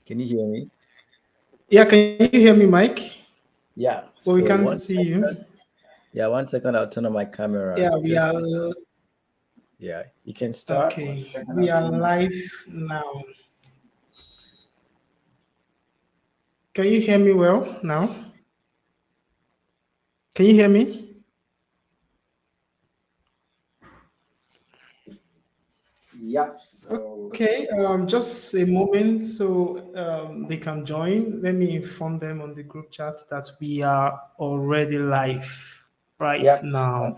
Can you hear me? Yeah, can you hear me, Mike? Yeah. Well, we So can't one see you. second. Yeah, 1 second. I'll turn on my camera. Yeah, we Just are yeah. You can start. One okay. second. We I'll are turn on my. live now. Can you hear me well now? Can you hear me? Yeah. So Okay, just a moment so they can join. Let me inform them on the group chat that we are already live right yeah. now.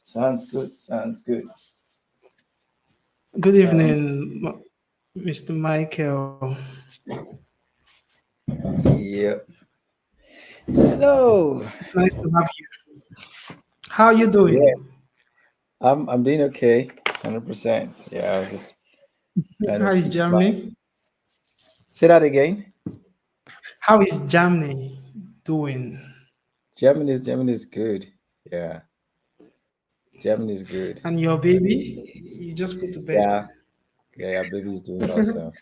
Sounds good. Sounds good. Good Sounds. evening, Mr. Michael. Yep. So It's nice to have you. How are you yeah, doing? I'm doing okay. 100%. Yeah. I was just trying to How is keep smiling. Germany? Say that again. How is Germany doing? Germany is good. Yeah. Germany is good. And your baby? You just put to bed. Yeah. Yeah. Yeah. Baby is doing awesome.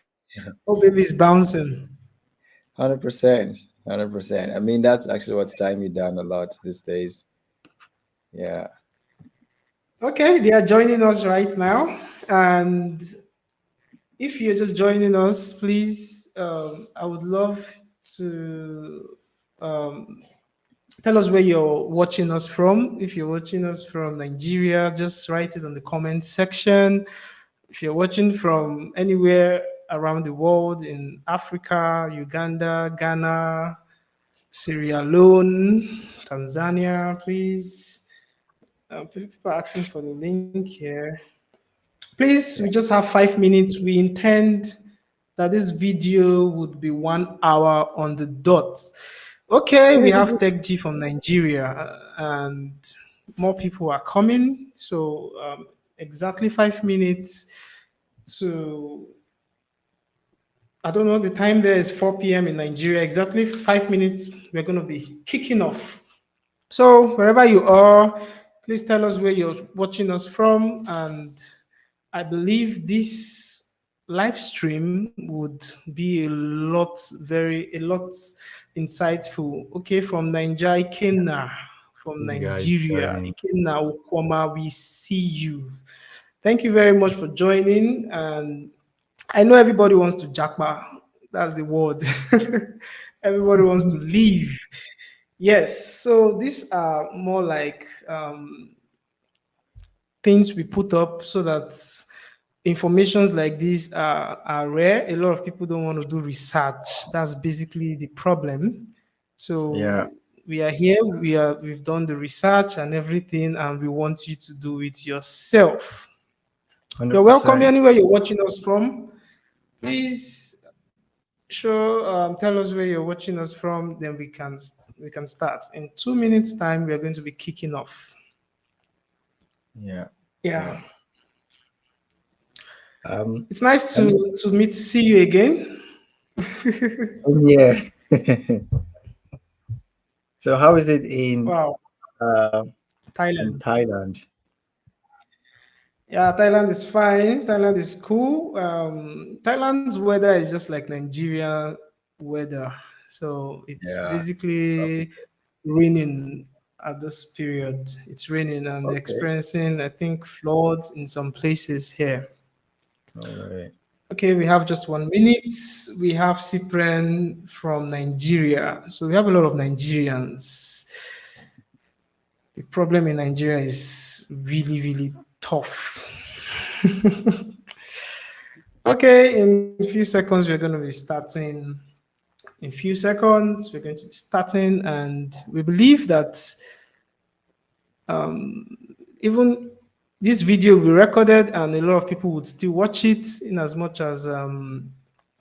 Oh, baby is bouncing. 100%. 100%. I mean, that's actually what's tying me down a lot these days. Yeah. Okay, they are joining us right now. And if you're just joining us, please, I would love to um, tell us where you're watching us from. If you're watching us from Nigeria, just write it on the comment section. If you're watching from anywhere around the world in Africa, Uganda, Ghana, Sierra Leone, Tanzania, please. People are asking for the link here. Please, we Yeah. just have 5 minutes. We intend that this video would be 1 hour on the dot. Okay, we have Tech G from Nigeria, and more people are coming. So, exactly 5 minutes to, I don't know, the time there is 4 p.m. in Nigeria. Exactly 5 minutes, we're going to be kicking off. So, wherever you are, please tell us where you're watching us from. And I believe this live stream would be a lot insightful. Okay, from Nigeria, Ikenna, from See you guys Nigeria, joining. Ikenna Ukoma, we see you. Thank you very much for joining. And I know everybody wants to jackpot. That's the word. Everybody wants to leave. Yes. So these are more like things we put up so that informations like this are rare. A lot of people don't want to do research. That's basically the problem. Yeah. So we are here, we've done the research and everything, and we want you to do it yourself. You're welcome 100%. anywhere you're watching us from. Please tell us where you're watching us from, then we can start. In 2 minutes time, we are going to be kicking off. Yeah. Yeah. Yeah. Um, It's nice I mean, to meet see you again. yeah. So how is it Wow. uh in Thailand. Thailand? Yeah, Thailand is fine. Thailand is cool. Thailand's weather is just like Nigeria weather. So it's Yeah. basically raining at this period. It's raining and they're Okay. experiencing, I think, floods in some places here. All right. Okay, we have just 1 minute. We have Cyprian from Nigeria. So we have a lot of Nigerians. The problem in Nigeria is really, really tough. Okay, in a few seconds, we're going to be starting. In a few seconds, we're going to be starting, and we believe that even this video will be recorded and a lot of people would still watch it in as much as the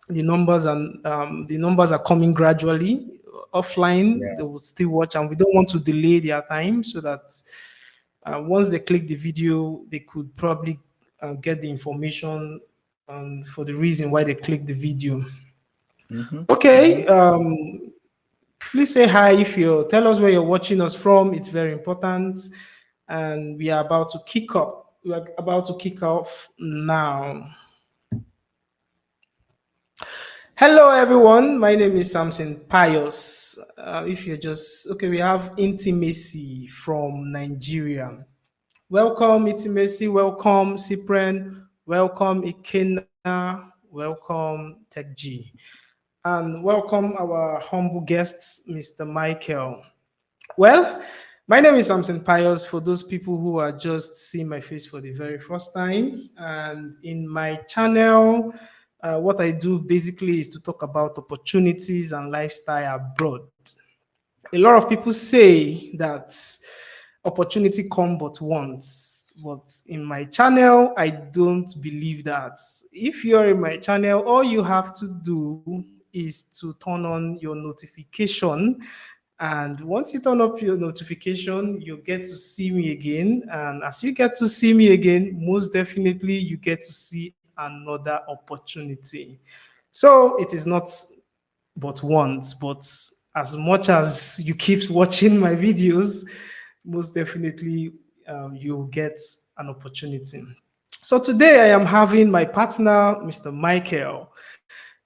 numbers are coming gradually offline. They Yeah. will still watch, and we don't want to delay their time so that once they click the video, they could probably get the information for the reason why they click the video. Mm-hmm. Mm-hmm. Okay, please say hi if you tell us where you're watching us from. It's very important, and we are about to kick up. We are about to kick off now. Hello, everyone. My name is Samson Pius. If you're just okay, we have intimacy from Nigeria. Welcome, intimacy. Welcome, Cyprian. Welcome, Ikena. Welcome, Tech G. And welcome our humble guests, Mr. Michael. Well, my name is Samson Pius for those people who are just seeing my face for the very first time. And in my channel, what I do basically is to talk about opportunities and lifestyle abroad. A lot of people say that opportunity come but once, but in my channel I don't believe that. If you're in my channel, all you have to do is to turn on your notification, and once you turn up your notification you get to see me again, and as you get to see me again, most definitely you get to see another opportunity. So it is not but once. But as much as you keep watching my videos, most definitely you'll get an opportunity. So today I am having my partner, Mr. Michael.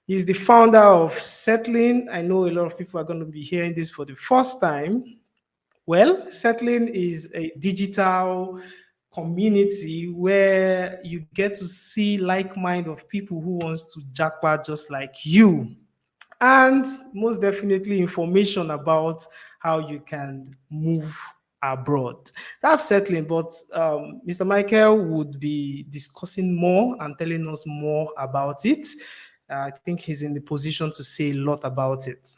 He's the founder of Settling. I know a lot of people are going to be hearing this for the first time. Well, Settling is a digital community where you get to see like mind of people who wants to jackpot just like you, and most definitely information about how you can move abroad. That's settling, but Mr. Michael would be discussing more and telling us more about it. I think he's in the position to say a lot about it.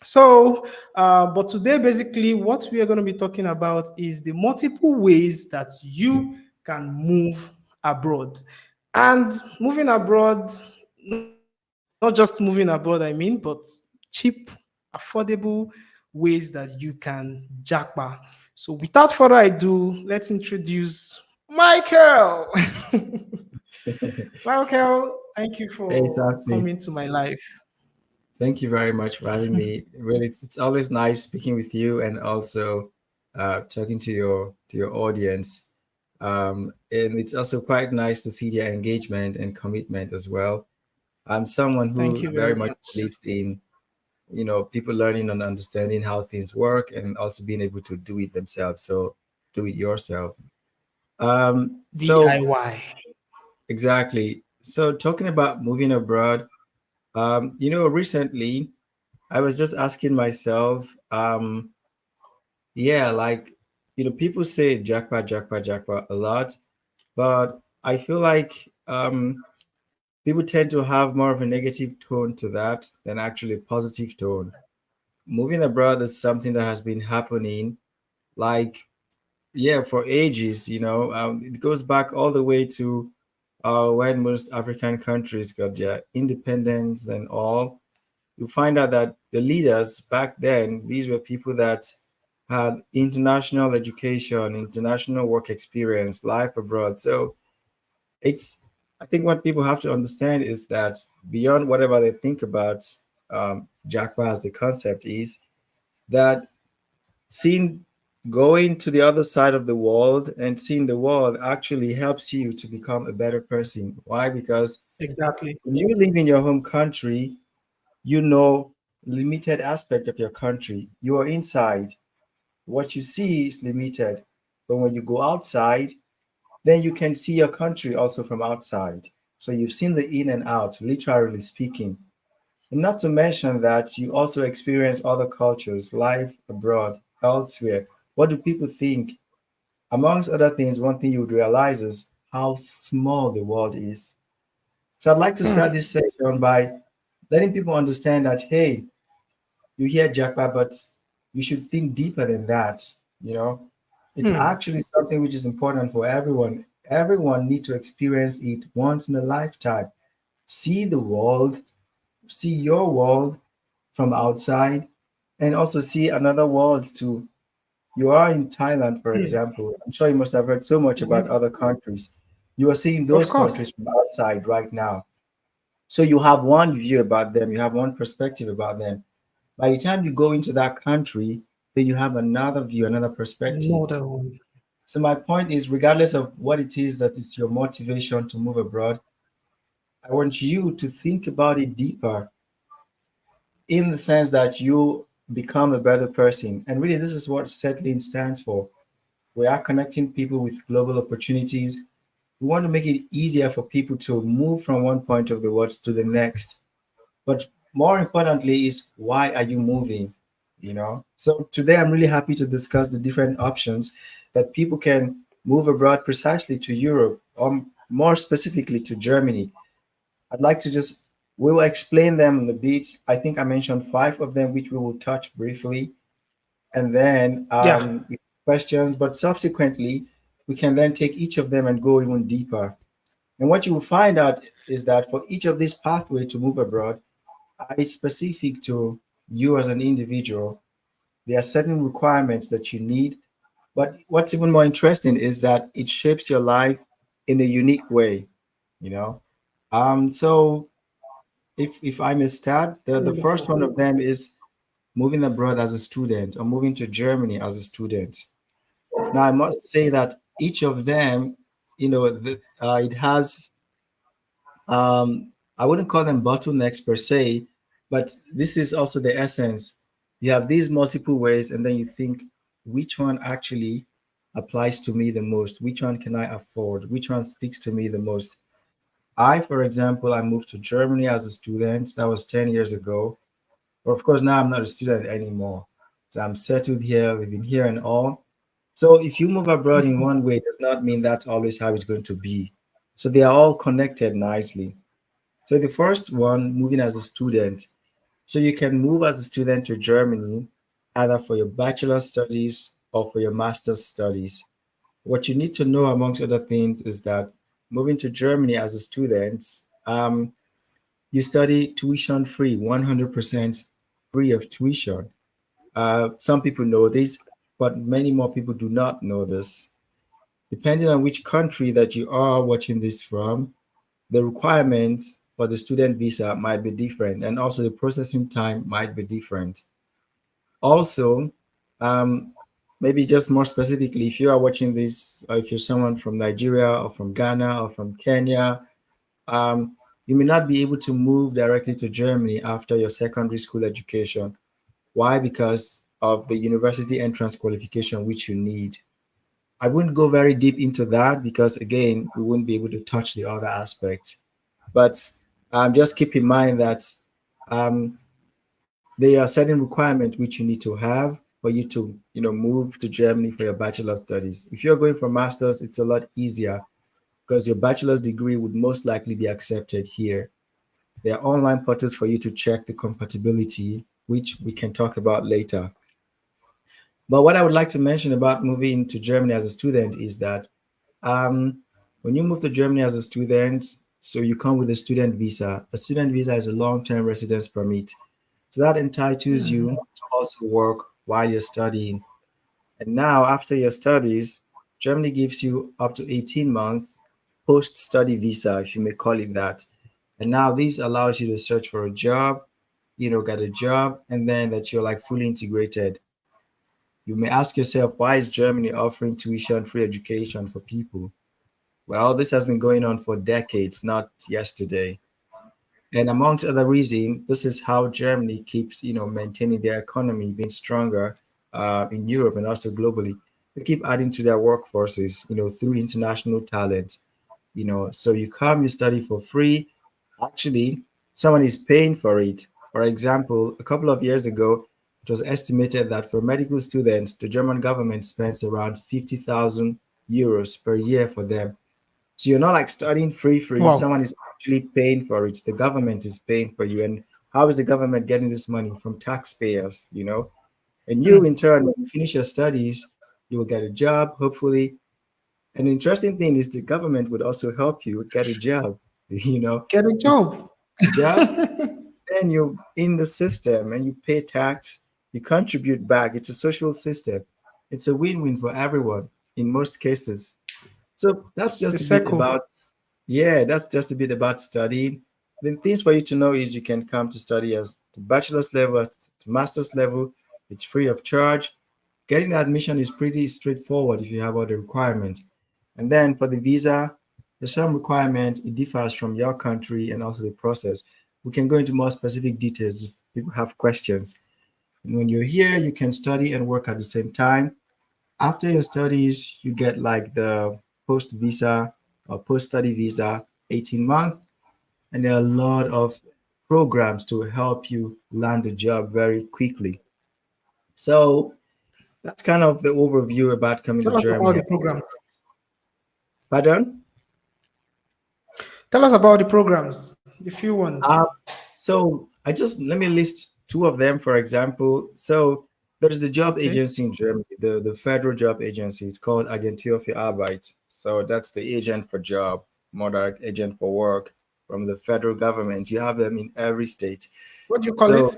So, but today, basically, what we are going to be talking about is the multiple ways that you can move abroad. And moving abroad, not just moving abroad, I mean, but cheap, affordable ways that you can jackpot. So, without further ado, let's introduce Michael. Michael, thank you Hey, for Sapsi. coming to my life. Thank you very much for having me. Really, it's always nice speaking with you and also talking to your audience. And it's also quite nice to see their engagement and commitment as well. I'm someone Thank who you very very much much. believes in, people learning and understanding how things work and also being able to do it themselves. So do it yourself. So DIY. exactly. So talking about moving abroad, recently I was just asking myself, yeah, like, people say jackpot, jackpot, jackpot a lot, but I feel like people tend to have more of a negative tone to that than actually a positive tone. Moving abroad is something that has been happening, like, yeah, for ages. It goes back all the way to when most African countries got their independence and all. You find out that the leaders back then, these were people that had international education, international work experience, life abroad. So it's, I think what people have to understand is that beyond whatever they think about Jackpot as the concept is, that seeing going to the other side of the world and seeing the world actually helps you to become a better person. Why? Because Exactly. when you live in your home country, you know limited aspect of your country. You are inside. What you see is limited. But when you go outside, then you can see your country also from outside. So you've seen the in and out, literally speaking. And not to mention that you also experience other cultures, life abroad, elsewhere. What do people think? Amongst other things, one thing you would realize is how small the world is. So I'd like to start this section by letting people understand that, hey, you hear jackpot, but you should think deeper than that. You know, it's actually something which is important for everyone. Everyone need to experience it once in a lifetime. See the world, see your world from outside, and also see another world too. You are in Thailand, for example. I'm sure you must have heard so much about Mhm. other countries. You are seeing Of those countries course. from outside right now. So you have one view about them, you have one perspective about them. By the time you go into that country, then you have another view, another perspective. Another one. So my point is, regardless of what it is that is your motivation to move abroad, I want you to think about it deeper. in the sense that you become a better person. And really, this is what settling stands for. We are connecting people with global opportunities. We want to make it easier for people to move from one point of the world to the next. But more importantly, is why are you moving? So today I'm really happy to discuss the different options that people can move abroad precisely to Europe, or more specifically to Germany. I'd like to just we will explain them in the beats. I think I mentioned five of them, which we will touch briefly, and then Yeah. questions. But subsequently, we can then take each of them and go even deeper. And what you will find out is that for each of these pathway to move abroad, it's specific to you as an individual. There are certain requirements that you need. But what's even more interesting is that it shapes your life in a unique way. You know. So if I may start, the first one of them is moving abroad as a student or moving to Germany as a student. Now, I must say that each of them, it has, I wouldn't call them bottlenecks per se, but this is also the essence. You have these multiple ways, and then you think, which one actually applies to me the most? Which one can I afford? Which one speaks to me the most? For example, I moved to Germany as a student. That was 10 years ago. But of course, now I'm not a student anymore. So I'm settled here, living here and all. So if you move abroad in one way, it does not mean that's always how it's going to be. So they are all connected nicely. So the first one, moving as a student. So you can move as a student to Germany, either for your bachelor studies or for your master's studies. What you need to know, amongst other things, is that moving to Germany as a student, you study tuition free, 100% free of tuition. Some people know this, but many more people do not know this. Depending on which country that you are watching this from, the requirements for the student visa might be different, and also the processing time might be different. Also, um, maybe just more specifically, if you are watching this, or if you're someone from Nigeria or from Ghana or from Kenya, um, you may not be able to move directly to Germany after your secondary school education. Why? Because of the university entrance qualification which you need. I wouldn't go very deep into that because, again, we wouldn't be able to touch the other aspects. But just keep in mind that um, there are certain requirements which you need to have for you to, move to Germany for your bachelor studies. If you're going for masters, it's a lot easier because your bachelor's degree would most likely be accepted here. There are online portals for you to check the compatibility, which we can talk about later. But what I would like to mention about moving to Germany as a student is that um, when you move to Germany as a student, so you come with a student visa. A student visa is a long-term residence permit. So that entitles you to also work while you're studying. And now, after your studies, Germany gives you up to 18 month post-study visa, if you may call it that. And now this allows you to search for a job, get a job, and then that you're like fully integrated. You may ask yourself, why is Germany offering tuition-free education for people? Well, this has been going on for decades, not yesterday. And amongst other reasons, this is how Germany keeps, maintaining their economy being stronger in Europe and also globally. They keep adding to their workforces, through international talent. So you come, you study for free. Actually, someone is paying for it. For example, a couple of years ago, it was estimated that for medical students, the German government spends around 50,000 euros per year for them. So you're not like studying free. Wow. Someone is actually paying for it. The government is paying for you. And how is the government getting this money? From taxpayers? And you, in turn, when you finish your studies, you will get a job, hopefully. An interesting thing is the government would also help you get a job. You know, Get a you job. get a job, then you're in the system and you pay tax, you contribute back. It's a social system. It's a win-win for everyone in most cases. So that's The just a bit circle. about Yeah, that's just a bit about studying. The things for you to know is you can come to study as the bachelor's level, at the master's level. It's free of charge. Getting admission is pretty straightforward if you have all the requirements. And then for the visa, there's some requirement. It differs from your country and also the process. We can go into more specific details if people have questions. And when you're here, you can study and work at the same time. After your studies, you get like the post visa or post study visa, 18 month, and there are a lot of programs to help you land a job very quickly. So that's kind of the overview about coming to Tell us about Germany. the programs. Pardon? Tell us about the programs, the few Uh, ones. so I just let me list two of them, for example. So there's the job Okay. agency in Germany, the federal job agency. It's called Agentur für Arbeit. So that's the agent for job, more like agent for work from the federal government. You have them in every state. What do you call So it?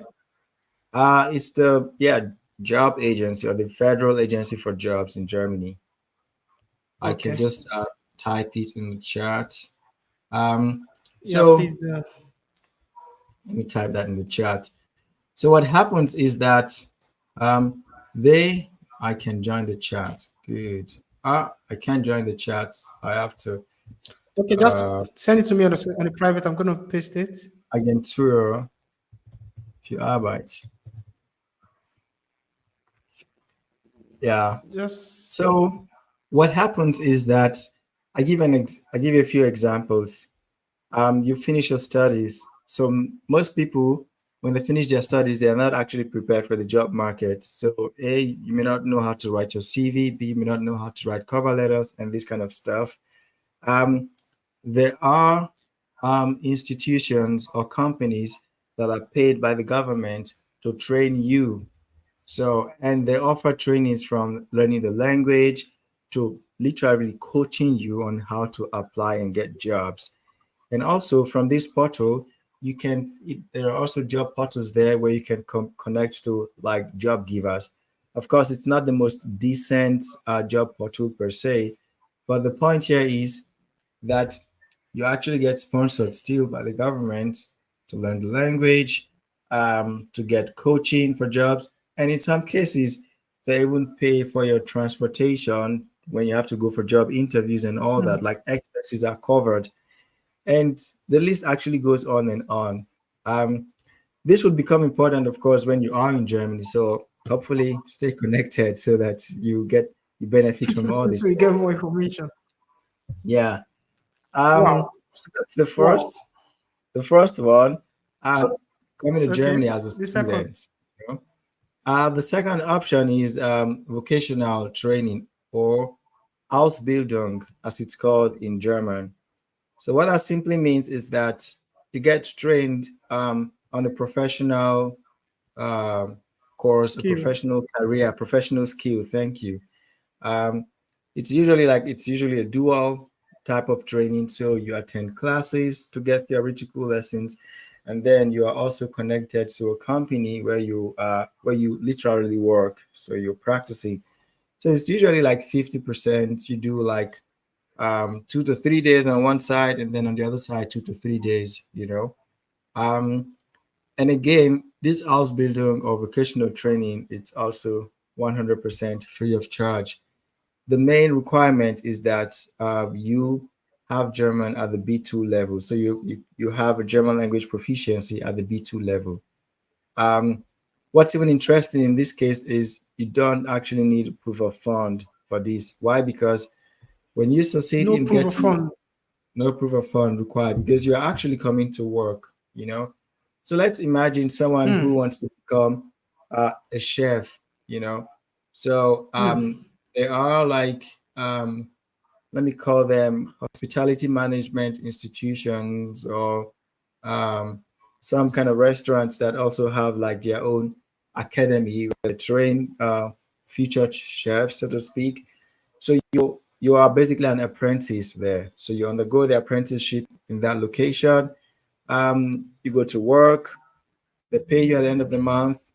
it's the job agency or the federal agency for jobs in Germany. I can Okay. just type it in the chat. Um, Yeah, so please do. let me type that in the chat. So what happens is that um, they, I can join the chat. Good. I can't join the chat. I have to Okay, just uh, send it to me on the private. I'm going to paste it. Agentur für Arbeit. Yeah. Just So what happens is that I give you a few examples. You finish your studies. So most people, when they finish their studies, they are not actually prepared for the job market. So A, you may not know how to write your CV. B, you may not know how to write cover letters and this kind of stuff. Um, there are institutions or companies that are paid by the government to train you. So, and they offer trainings from learning the language to literally coaching you on how to apply and get jobs. And also from this portal, there are also job portals there where you can connect to like job givers. Of course, it's not the most decent job portal per se, but the point here is that you actually get sponsored still by the government to learn the language, to get coaching for jobs, and in some cases, they even pay for your transportation when you have to go for job interviews and all hmm, that. Like expenses are covered, and the list actually goes on and on. Um, this would become important, of course, when you are in Germany. So hopefully, stay connected so that you benefit from all these so you get things. more information. Yeah. Wow. So that's the Wow. first. The first one, um, So, coming to okay. Germany as a The second. student. You know? The second option is vocational training or Ausbildung, as it's called in German. So what that simply means is that you get trained on a professional um course, a Skill. professional career, professional skill. Thank you. Um, it's usually a dual type of training. So you attend classes to get theoretical lessons, and then you are also connected to a company where you literally work. So you're practicing. So it's usually like 50%. You do like 2 to 3 days on one side, and then on the other side 2 to 3 days. And again, this Ausbildung or vocational training, it's also 100% free of charge. The main requirement is that you have German at the B2 level. So you have a German language proficiency at the B2 level. Um, what's even interesting in this case is you don't actually need proof of fund for this. Why? Because when you succeed No in proof of getting fund. no proof of fund required because you're actually coming to work. So let's imagine someone Hmm. who wants to become a chef. So Hmm. there are like let me call them hospitality management institutions or um, some kind of restaurants that also have like their own academy where they train future chefs, so to speak. So you are basically an apprentice there. So you undergo the apprenticeship in that location. You go to work. They pay you at the end of the month.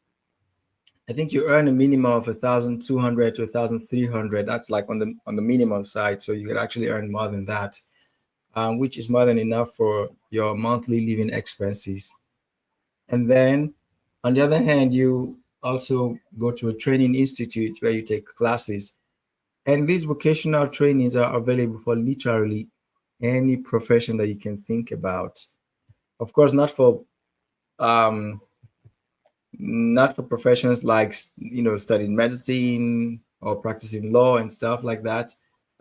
I think you earn a minimum of 1,200 to 1,300. That's like on the minimum side. So you could actually earn more than that, which is more than enough for your monthly living expenses. And then on the other hand, you also go to a training institute where you take classes. And these vocational trainings are available for literally any profession that you can think about. Of course, not for um, not for professions like studying medicine or practicing law and stuff like that,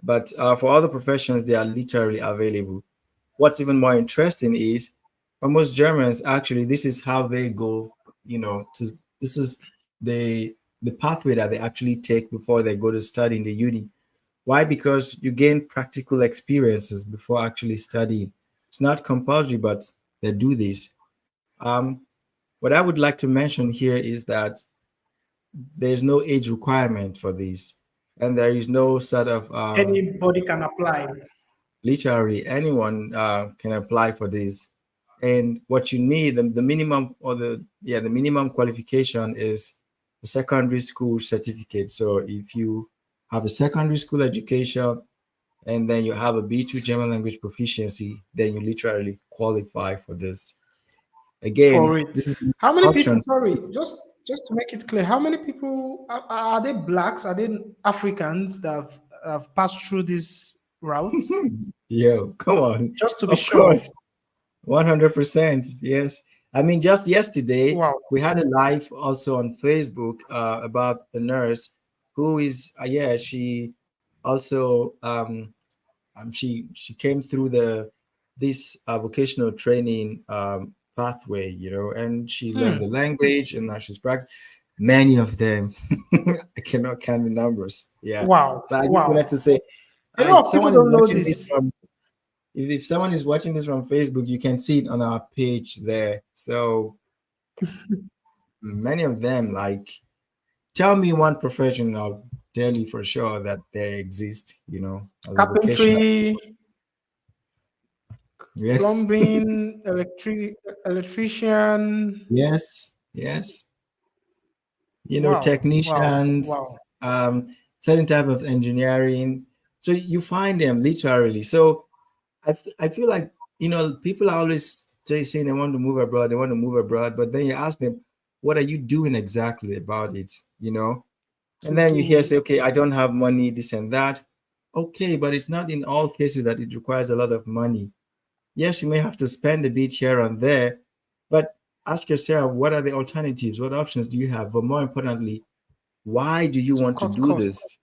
but for other professions they are literally available. What's even more interesting is for most Germans, actually, this is how they go, to this is the pathway that they actually take before they go to study in the uni. Why? Because you gain practical experiences before actually studying. It's not compulsory, but they do this. Um, what I would like to mention here is that there's no age requirement for this, and there is no sort of Anybody can apply. literally anyone can apply for this. And what you need, the minimum or the minimum qualification is a secondary school certificate. So if you have a secondary school education and then you have a B2 German language proficiency, then you literally qualify for this. Again, For it. this is an How many people? option. Sorry, just to make it clear, how many people are they blacks? Are they Africans that have passed through this route? Yo, come on. Just to be Of sure. course, 100%. Yes. I mean, just yesterday, Wow, we had a live also on Facebook about a nurse who is, yeah, she also, she came through this vocational training pathway, and she learned the language and now she's practicing. Many of them, I cannot count the numbers. Yeah. wow, But I just wanted to wow. say, A if lot of people someone is don't know watching this this. from if someone is watching this from Facebook, you can see it on our page there. So many of them, like, tell me one profession, I'll tell you for sure that they exist, as a vocational. Carpentry, Yes, plumbing, electrician. yes, yes. Wow, wow, Technicians, wow. certain type of engineering. So you find them literally. So I feel like people are always saying they want to move abroad, they want to move abroad, but then you ask them, what are you doing exactly about it? And To then you hear do say, okay, I don't have money, this and that. Okay, but it's not in all cases that it requires a lot of money. Yes, you may have to spend a bit here and there, but ask yourself, what are the alternatives? What options do you have? But more importantly, why do you to want to cut do costs. this?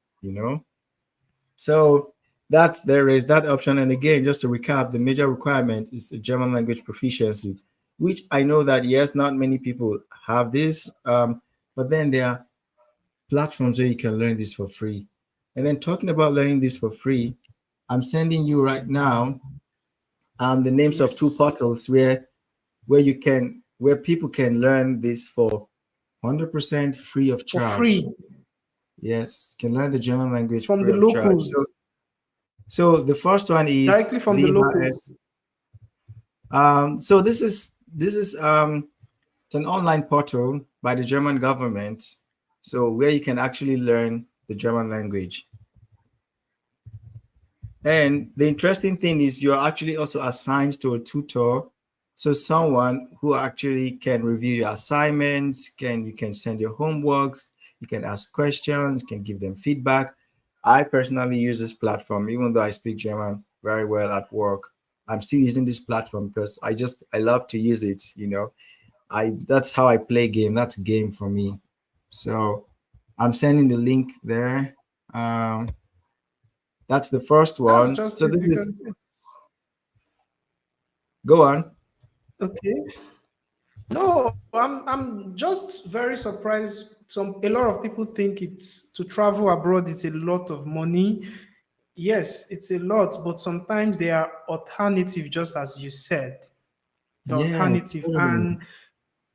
So there is that option. And again, just to recap, the major requirement is a German language proficiency, which I know that yes, not many people have this, but then there are platforms where you can learn this for free. And then talking about learning this for free, I'm sending you right now the names of two Yes, portals where people can learn this for 100% free of for charge. free Yes, can learn the German language from free the of charge. So locals, the first one is directly from the VHS. locals. So this is it's an online portal by the German government. So where you can actually learn the German language. And the interesting thing is you're actually also assigned to a tutor. So someone who actually can review your assignments, you can send your homeworks, you can ask questions, you can give them feedback. I personally use this platform, even though I speak German very well at work. I'm still using this platform because I love to use it. I That's how I play game. That's a game for me. So I'm sending the link there. Um, that's the first That's one. just So it this is because it's go on. okay. No, I'm just very surprised. A lot of people think it's to travel abroad is a lot of money. Yes, it's a lot, but sometimes there are alternative, just as you said, the Yeah, alternative. totally. And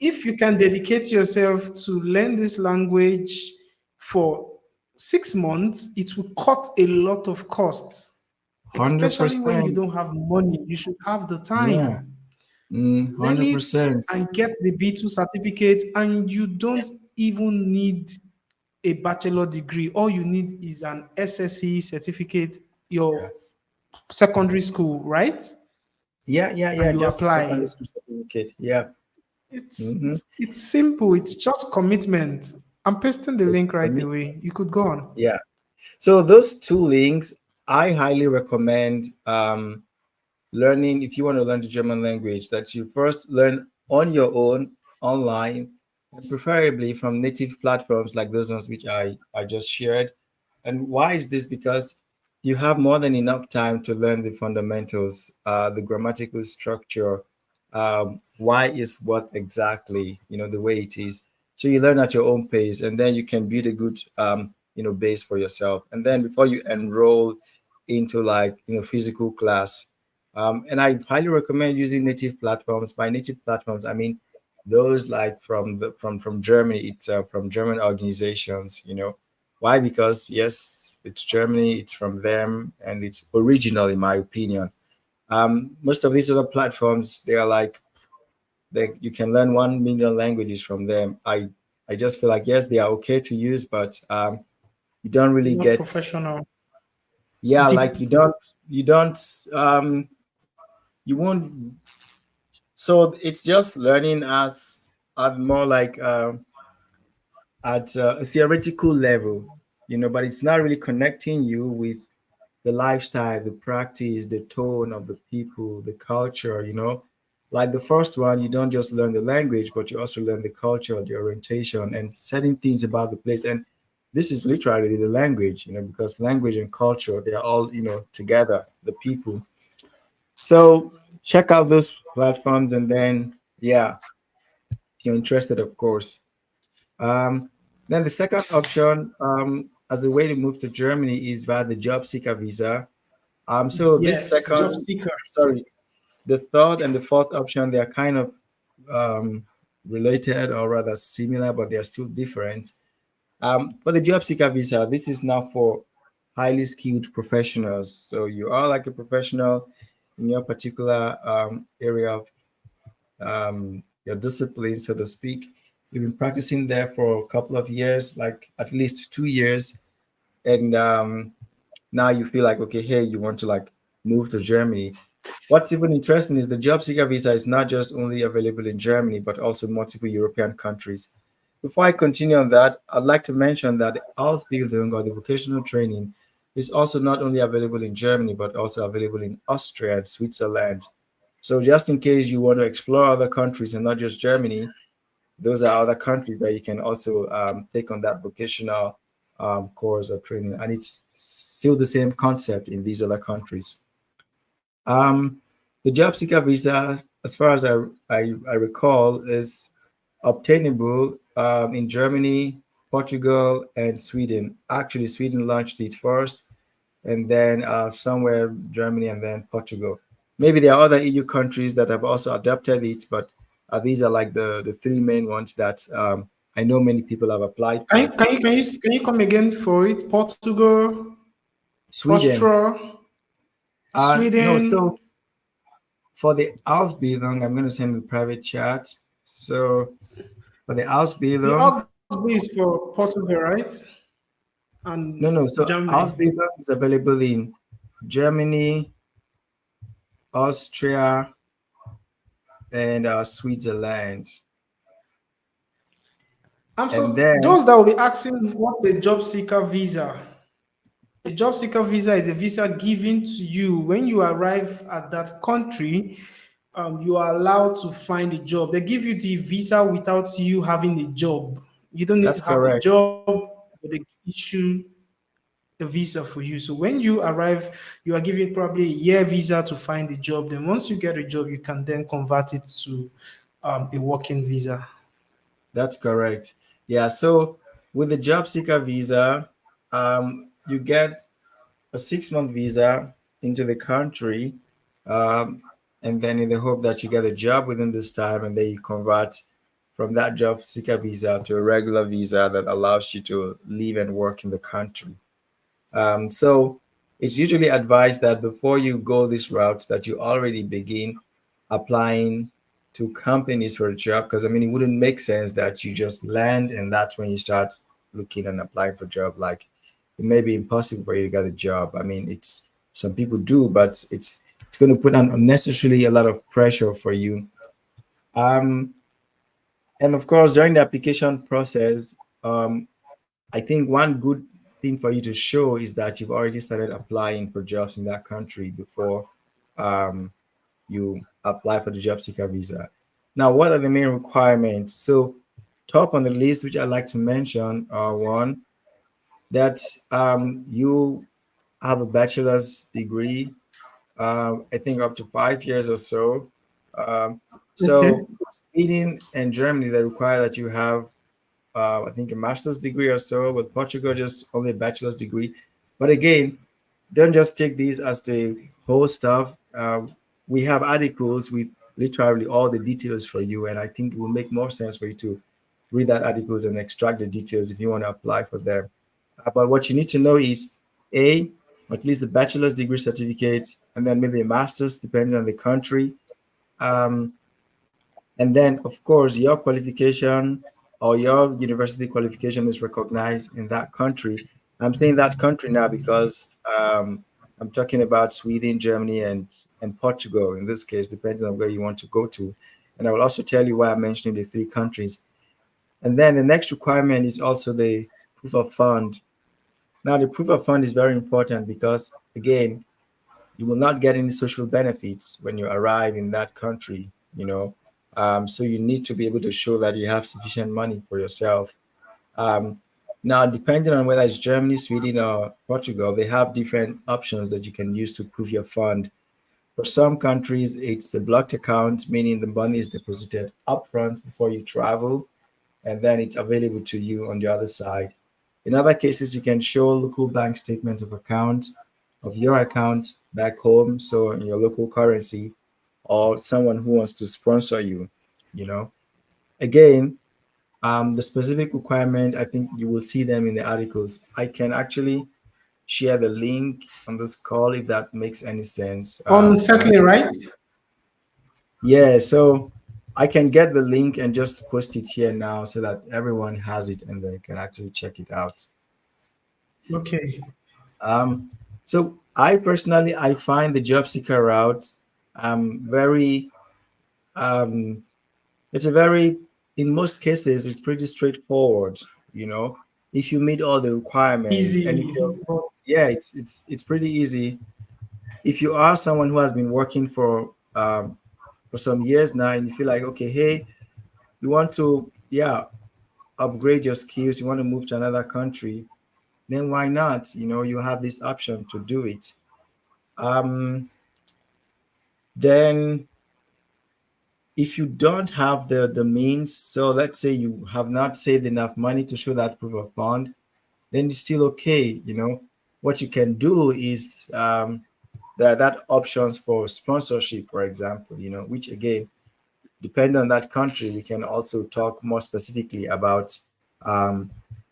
if you can dedicate yourself to learn this language for 6 months, it will cut a lot of costs, especially when you 100%. don't have money. You should have the Yeah. time. Learn it 100%. and get the B2 certificate, and you don't even need a bachelor degree. All you need is an SSC certificate, Yeah. your secondary school, right? Yeah, yeah, And yeah. you Just secondary apply. school certificate. Yeah. It's Mm-hmm. it's it's simple. It's just commitment. I'm pasting the It's link right away. commitment. You could go on. Yeah. So those two links, I highly recommend learning if you want to learn the German language, that you first learn on your own online, and preferably from native platforms like those ones which I just shared. And why is this? Because you have more than enough time to learn the fundamentals, the grammatical structure, why is what exactly, the way it is. So you learn at your own pace, and then you can build a good, base for yourself. And then before you enroll into like, physical class, and I highly recommend using native platforms. By native platforms, I mean those like from Germany itself, from German organizations. Why? Because yes, it's Germany, it's from them, and it's original in my opinion. Most of these other platforms, they are like you can learn 1 million languages from them. I just feel like yes, they are okay to use, but you don't really Not get, professional. yeah, Deep. like you don't you won't. So it's just learning at more like at a theoretical level, but it's not really connecting you with the lifestyle, the practice, the tone of the people, the culture. Like the first one, you don't just learn the language, but you also learn the culture, the orientation, and certain things about the place. And this is literally the language, because language and culture, they are all, together, the people. So check out those platforms, and then, yeah, if you're interested, of course. Um, then the second option, as a way to move to Germany, is via the job seeker visa. So this Yes, job second, seeker. sorry, the third and the fourth option, they are kind of um, related, or rather similar, but they are still different. For the job seeker visa, this is now for highly skilled professionals. So you are like a professional in your particular area of your discipline, so to speak. You've been practicing there for a couple of years, like at least 2 years, and now you feel like, okay, hey, you want to like move to Germany. What's even interesting is the job seeker visa is not just only available in Germany, but also multiple European countries. Before I continue on that, I'd like to mention that the Ausbildung, or the vocational training, is also not only available in Germany, but also available in Austria and Switzerland. So just in case you want to explore other countries and not just Germany, those are other countries that you can also take on that vocational course or training. And it's still the same concept in these other countries. Um, the job seeker visa, as far as I recall, is obtainable in Germany, Portugal, and Sweden. Actually, Sweden launched it first, and then somewhere Germany, and then Portugal. Maybe there are other EU countries that have also adopted it, but these are like the three main ones that I know many people have applied Can for. you can you can you can you come again for it? Portugal, Sweden, Austria, no, Sweden. so for the Ausbildung, I'm going to send a private chat. So for the The Ausbildung, Augsburg is for Portugal, right? And no, so Germany. Ausbildung is available in Germany, Austria, and Switzerland. And So then those that will be asking what's a job seeker visa? A job seeker visa is a visa given to you when you arrive at that country. You are allowed to find a job. They give you the visa without you having a job. You don't need that's to have a correct. job, but they issue a visa for you. So when you arrive, you are given probably a year visa to find a job. Then once you get a job, you can then convert it to a working visa. That's correct. Yeah. So with the job seeker visa, you get a 6 month visa into the country, um, and then in the hope that you get a job within this time, and then you convert from that job seeker visa to a regular visa that allows you to live and work in the country. So it's usually advised that before you go this route, that you already begin applying to companies for a job. Because I mean, it wouldn't make sense that you just land and that's when you start looking and applying for job. Like it may be impossible for you to get a job. I mean, it's some people do, but it's going to put on unnecessarily a lot of pressure for you. Um, and of course, during the application process, I think one good thing for you to show is that you've already started applying for jobs in that country before um, you apply for the job seeker visa. Now, what are the main requirements? So, top on the list, which I like to mention, are one that you have a bachelor's degree, I think up to 5 years or so. Okay. So Sweden and Germany, they require that you have, I think, a master's degree or so. With Portugal, just only a bachelor's degree. But again, don't just take these as the whole stuff. We have articles with literally all the details for you, and I think it will make more sense for you to read that articles and extract the details if you want to apply for them. But what you need to know is a at least a bachelor's degree certificate, and then maybe a master's, depending on the country. Um, and then, of course, your qualification or your university qualification is recognized in that country. I'm saying that country now because I'm talking about Sweden, Germany, and Portugal in this case, depending on where you want to go to. And I will also tell you why I'm mentioning the three countries. And then the next requirement is also the proof of fund. Now, the proof of fund is very important because, again, you will not get any social benefits when you arrive in that country, you know. So you need to be able to show that you have sufficient money for yourself. Um, Now, depending on whether it's Germany, Sweden, or Portugal, they have different options that you can use to prove your fund. For some countries, it's the blocked account, meaning the money is deposited upfront before you travel, and then it's available to you on the other side. In other cases, you can show local bank statements of account of your account back home, so in your local currency, or someone who wants to sponsor you. You know, again, the specific requirement, I think you will see them in the articles. I can actually share the link on this call if that makes any sense, On Sam. settling, right? Yeah, so I can get the link and just post it here now so that everyone has it and they can actually check it out. Okay. Um, so I personally I find the job seeker route very um, it's a very in most cases it's pretty straightforward. You know, if you meet all the requirements and if Easy. you're yeah, it's pretty easy. If you are someone who has been working for some years now and you feel like okay, hey, you want to upgrade your skills, you want to move to another country, then why not? You know, you have this option to do it. Um, then if you don't have the means, so let's say you have not saved enough money to show that proof of fund, then it's still okay. You know, what you can do is there are that options for sponsorship, for example, you know, which again, depending on that country, we can also talk more specifically about um,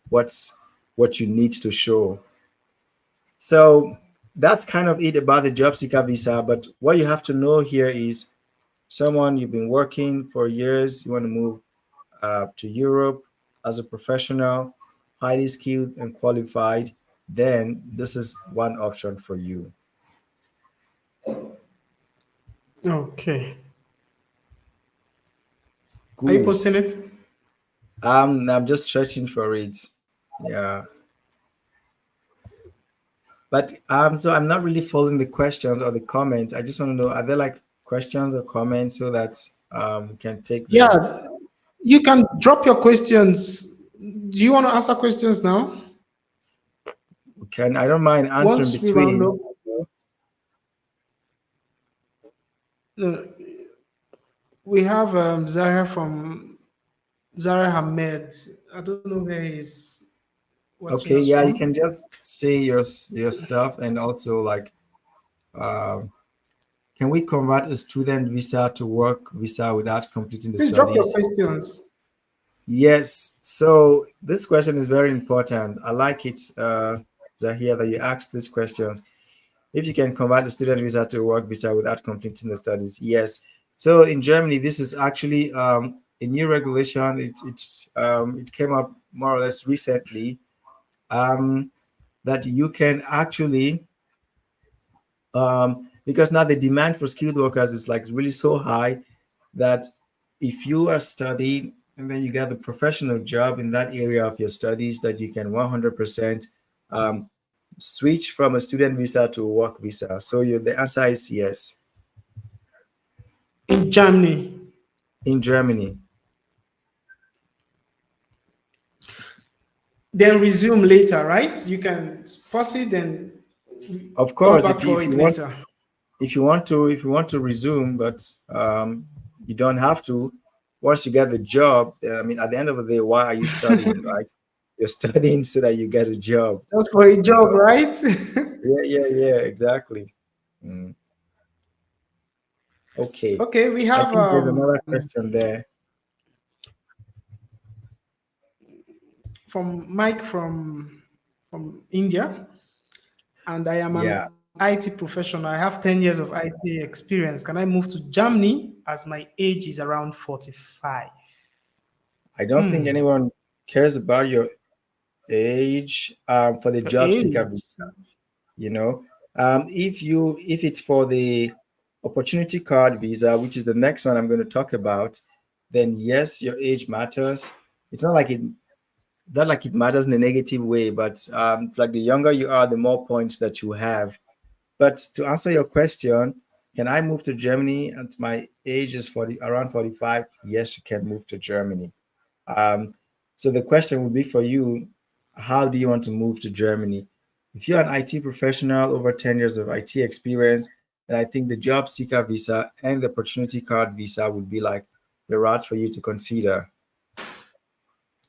what's what you need to show. So that's kind of it about the job seeker visa. But what you have to know here is someone you've been working for years, you want to move to Europe as a professional, highly skilled and qualified, then this is one option for you. Okay. Are you Good. posting it? I'm just searching for it. Yeah. But so I'm not really following the questions or the comments. I just want to know, are there like questions or comments so that we can take the Yeah. You can drop your questions. Do you want to answer questions now? we can I don't mind answering Once we round between. up, no, we have Zara Hamed. I don't know where he's watching Okay, us yeah, you from. can just say your stuff and also like um can we convert a student visa to work visa without completing the Please drop your studies? questions. Yes. So this question is very important. I like it, Zahia, that you asked this question. If you can convert the student visa to a work visa without completing the studies, yes. So in Germany, this is actually a new regulation. It came up more or less recently, um, that you can actually because now the demand for skilled workers is like really so high that if you are studying and then you get the professional job in that area of your studies, that you can 100% um, switch from a student visa to a work visa. So the answer is yes. In Germany. In Germany. then resume later, right? You can pause it and Of come course, back for if it you want, later. if you want to resume, but you don't have to. Once you get the job, I mean, at the end of the day, why are you studying, right? You're studying so that you get a job. Just for a job, So, right? yeah, yeah, yeah, exactly. Mm, okay. Okay, we I have think there's another question there. from Mike from India, and I am an Yeah, IT professional. I have 10 years of IT experience. Can I move to Germany as my age is around 45? I don't think anyone cares about your age for the Your job seeker age? visa. You know, if it's for the opportunity card visa, which is the next one I'm going to talk about, then yes, your age matters. It's not like it matters in a negative way, but it's like the younger you are, the more points that you have. But to answer your question, can I move to Germany at my age is 40, around 45? Yes, you can move to Germany. Um, so the question would be for you, how do you want to move to Germany? If you're an IT professional over 10 years of IT experience, then I think the job seeker visa and the opportunity card visa would be like the route for you to consider.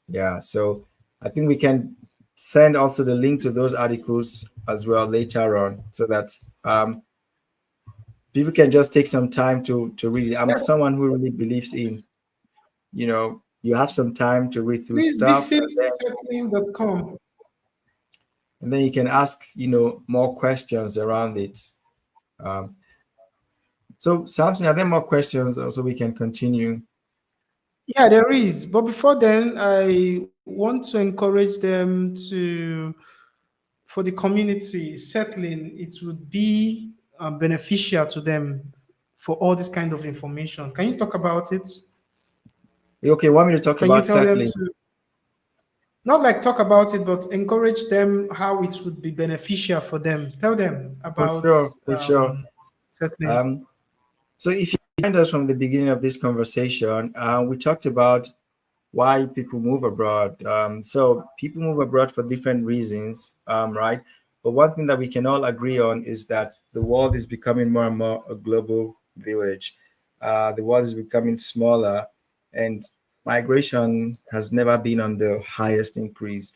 Yeah, so I think we can send also the link to those articles as well later on so that people can just take some time to read it. I'm Yeah, someone who really believes in, you have some time to read through please stuff visit settling.com. and then you can ask more questions around it. um, so Samson, are there more questions so we can continue? Yeah, there is. But before then, I want to encourage them to, for the community settling, it would be beneficial to them for all this kind of information. Can you talk about it? Okay, want me to talk Can you about tell them settling? to not like talk about it, but encourage them how it would be beneficial for them? Tell them For about sure, for sure. settling. um, so if you find us from the beginning of this conversation, we talked about why people move abroad. So people move abroad for different reasons, right? But one thing that we can all agree on is that the world is becoming more and more a global village. The world is becoming smaller, and migration has never been on the highest increase.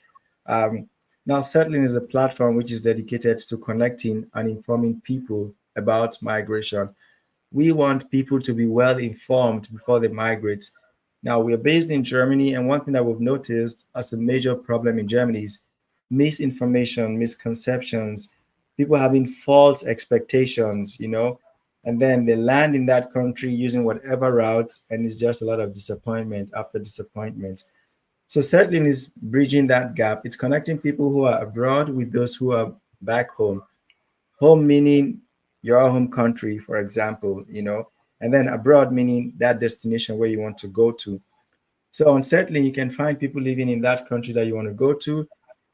Um, Now, Settling is a platform which is dedicated to connecting and informing people about migration. We want people to be well informed before they migrate. Now, we're based in Germany, and one thing that we've noticed as a major problem in Germany is misinformation, misconceptions, people having false expectations, and then they land in that country using whatever route, and it's just a lot of disappointment after disappointment. So, settling is bridging that gap. It's connecting people who are abroad with those who are back home. Home meaning your home country, for example, and then abroad meaning that destination where you want to go to. So on Settling, you can find people living in that country that you want to go to.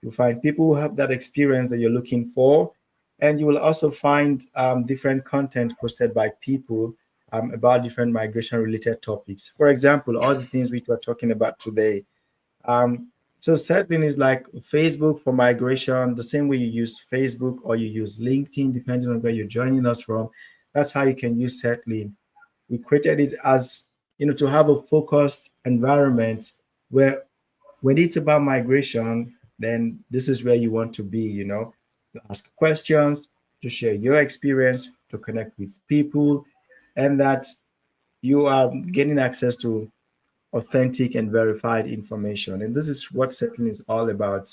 You'll find people who have that experience that you're looking for. And you will also find different content posted by people about different migration related topics. For example, all the things which we're talking about today. um, so Settling is like Facebook for migration, the same way you use Facebook or you use LinkedIn, depending on where you're joining us from. That's how you can use Settling. We created it as, to have a focused environment where when it's about migration, then this is where you want to be, to ask questions, to share your experience, to connect with people, and that you are getting access to authentic and verified information. And this is what Settling is all about.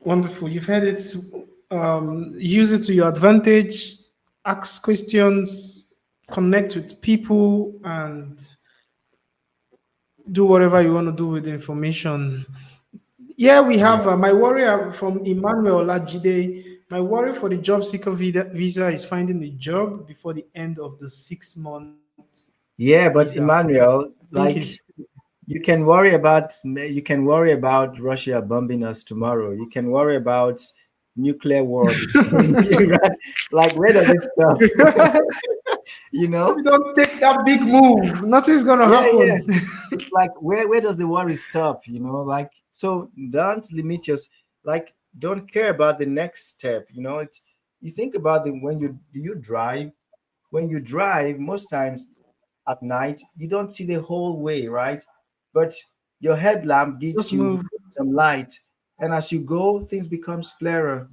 Wonderful. You've heard it. Use it to your advantage. Ask questions. Connect with people and do whatever you want to do with the information. Yeah, we Yeah. have my worry from Emmanuel Lajide. My worry for the job seeker visa is finding a job before the end of the 6 months Yeah, visa. but Emmanuel, I think like it's you can worry about Russia bombing us tomorrow. You can worry about nuclear war between Iran. Like, where does it stop? you If know? you don't take that big move, nothing's gonna Yeah, yeah. happen. It's like where does the worry stop? Like, so don't limit your like don't care about the next step. It's you think about the when you drive. When you drive, most times at night, you don't see the whole way, right? But your headlamp gives Just you move. some light. And as you go, things becomes clearer.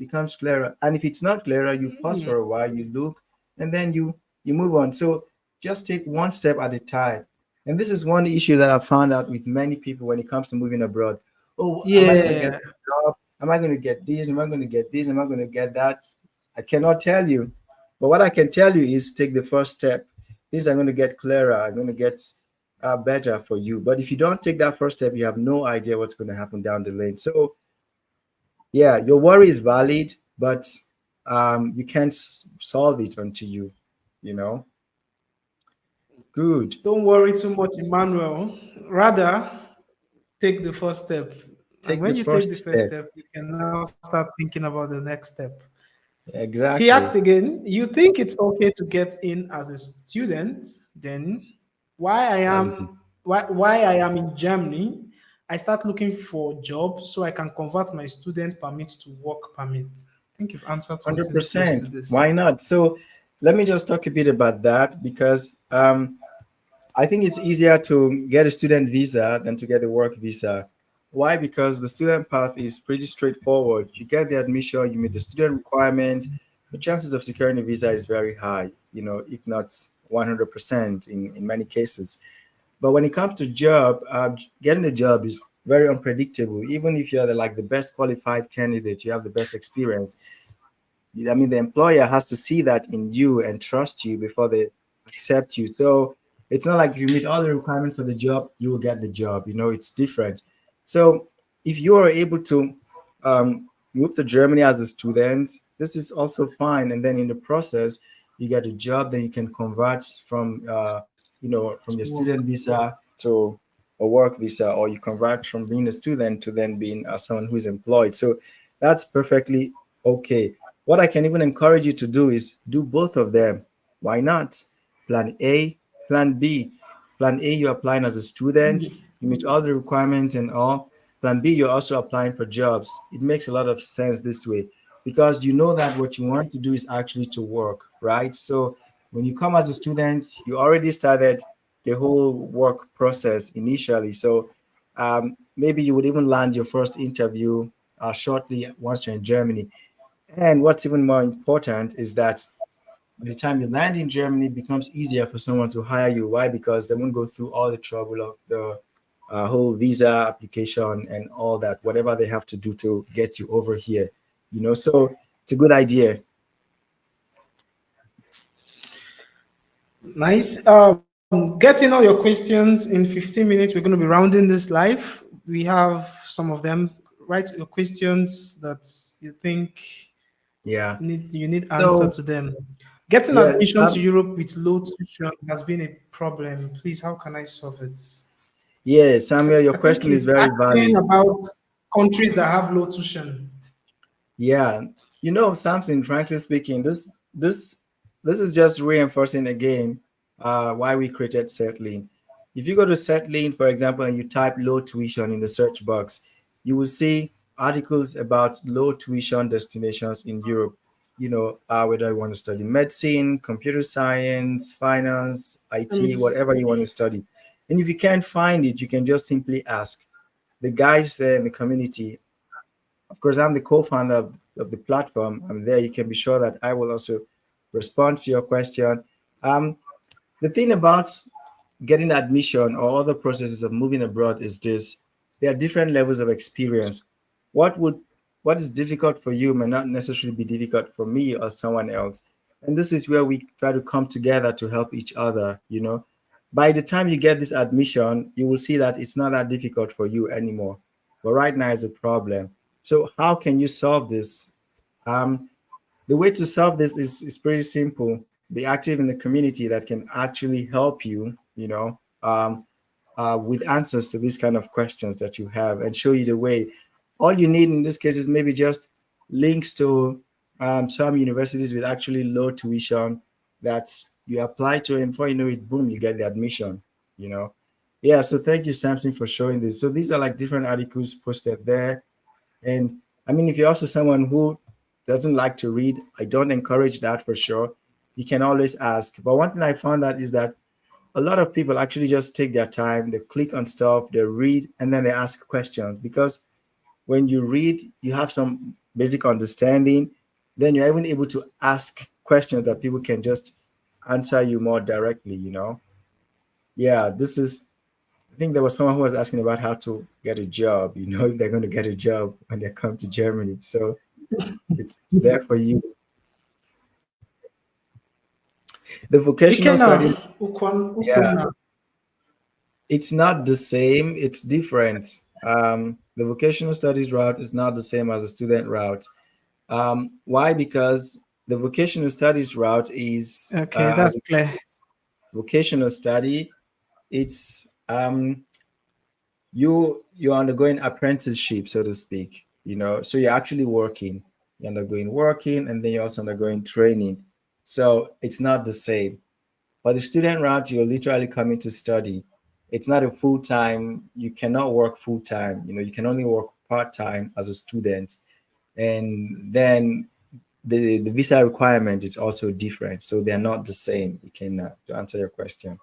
And if it's not clearer, you pause Mm, for a while, you look, and then you move on. So just take one step at a time. And this is one issue that I found out with many people when it comes to moving abroad. Oh, am I going to get yeah. a job? Am I going to get this? Am I going to get this? Am I going to get that? I cannot tell you. But what I can tell you is take the first step. Things are going to get clearer, are going to get better for you. But if you don't take that first step, you have no idea what's going to happen down the lane. So, yeah, your worry is valid, but you can't solve it until you know. Good. Don't worry too much, Emmanuel. Rather, take the first step. And Take when the you take first the first step. step, you can now start thinking about the next step. He asked Exactly. again, you think it's okay to get in as a student? Then Study. why I am in Germany, I start looking for jobs so I can convert my student permit to work permit. I think you've answered something close to 100%. this. Why not? So, let me just talk a bit about that because I think it's easier to get a student visa than to get a work visa. Why? Because the student path is pretty straightforward. You get the admission, you meet the student requirement, the chances of securing a visa is very high, if not 100% in many cases. But when it comes to job, getting a job is very unpredictable. Even if you're like the best qualified candidate, you have the best experience, I mean, the employer has to see that in you and trust you before they accept you. So it's not like if you meet all the requirements for the job, you will get the job. It's different. So if you are able to move to Germany as a student, this is also fine. And then in the process, you get a job, then you can convert from your To work. student visa to a work visa, or you convert from being a student to then being someone who's employed. So that's perfectly okay. What I can even encourage you to do is do both of them. Why not? Plan A, Plan B. Plan A, you're applying as a student, you meet all the requirements and all. Plan B, you're also applying for jobs. It makes a lot of sense this way because you know that what you want to do is actually to work, right? So when you come as a student, you already started the whole work process initially. So maybe you would even land your first interview shortly once you're in Germany. And what's even more important is that by the time you land in Germany, it becomes easier for someone to hire you. Why? Because they won't go through all the trouble of the whole visa application and all that, whatever they have to do to get you over here. So it's a good idea. Nice. Getting all your questions in 15 minutes. We're going to be rounding this live. We have some of them. Write your questions that you think Yeah. you need answer So to them. Getting yes, admission to Europe with low tuition has been a problem. Please, how can I solve it? yeah, Samuel, your I think question is he's very asking valid. about countries that have low tuition. Yeah, Samson, frankly speaking, this is just reinforcing again why we created Settling. If you go to Settling, for example, and you type low tuition in the search box, you will see articles about low tuition destinations in Europe. Whether you want to study medicine, computer science, finance, Let me IT, whatever you see. want to study. And if you can't find it, you can just simply ask. The guys there in the community, of course, I'm the co-founder of the platform. I'm there. You can be sure that I will also respond to your question. Um, the thing about getting admission or other processes of moving abroad is this: there are different levels of experience. What would what is difficult for you may not necessarily be difficult for me or someone else. And this is where we try to come together to help each other. By the time you get this admission, you will see that it's not that difficult for you anymore. But right now is a problem. So how can you solve this? Um, the way to solve this is pretty simple. Be active in the community that can actually help you, with answers to these kind of questions that you have and show you the way. All you need in this case is maybe just links to some universities with actually low tuition that you apply to it, before you know it, boom, you get the admission, you know. Yeah, so thank you, Samson, for showing this. So these are like different articles posted there. And I mean, if you're also someone who doesn't like to read, I don't encourage that for sure. You can always ask. But one thing I found out is that a lot of people actually just take their time, they click on stuff, they read, and then they ask questions. Because when you read, you have some basic understanding, then you're even able to ask questions that people can just answer you more directly, you know? Yeah, this is, I think there was someone who was asking about how to get a job, you know, if they're going to get a job when they come to Germany. So it's there for you. The vocational Ikena, study, yeah, Ukwena. it's not the same, it's different. The vocational studies route is not the same as a student route. Why? Because the vocational studies route is, Okay, as that's it clear. states, vocational study. It's you're undergoing apprenticeship, so to speak. You know, so you're actually working. You're undergoing working, and then you're also undergoing training. So it's not the same. But the student route, you're literally coming to study. It's not a full time. You cannot work full time. You know, you can only work part time as a student, and then the visa requirement is also different, so they're not the same. You can to answer your question.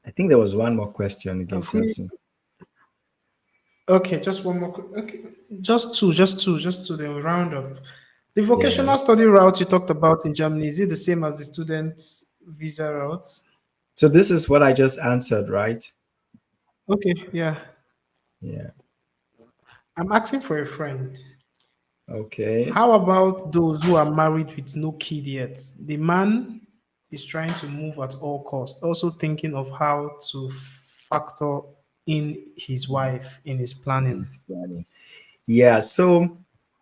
I think there was one more question again, Have we? Samson. Okay, just one more. Okay, just two. Then we round up. The Yeah. vocational study route you talked about in Germany, is it the same as the student visa route? So this is what I just answered, right? Okay, yeah. Yeah. I'm asking for a friend. Okay. How about those who are married with no kid yet? The man is trying to move at all costs, also thinking of how to factor in his wife in his planning. It's planning. Yeah. So,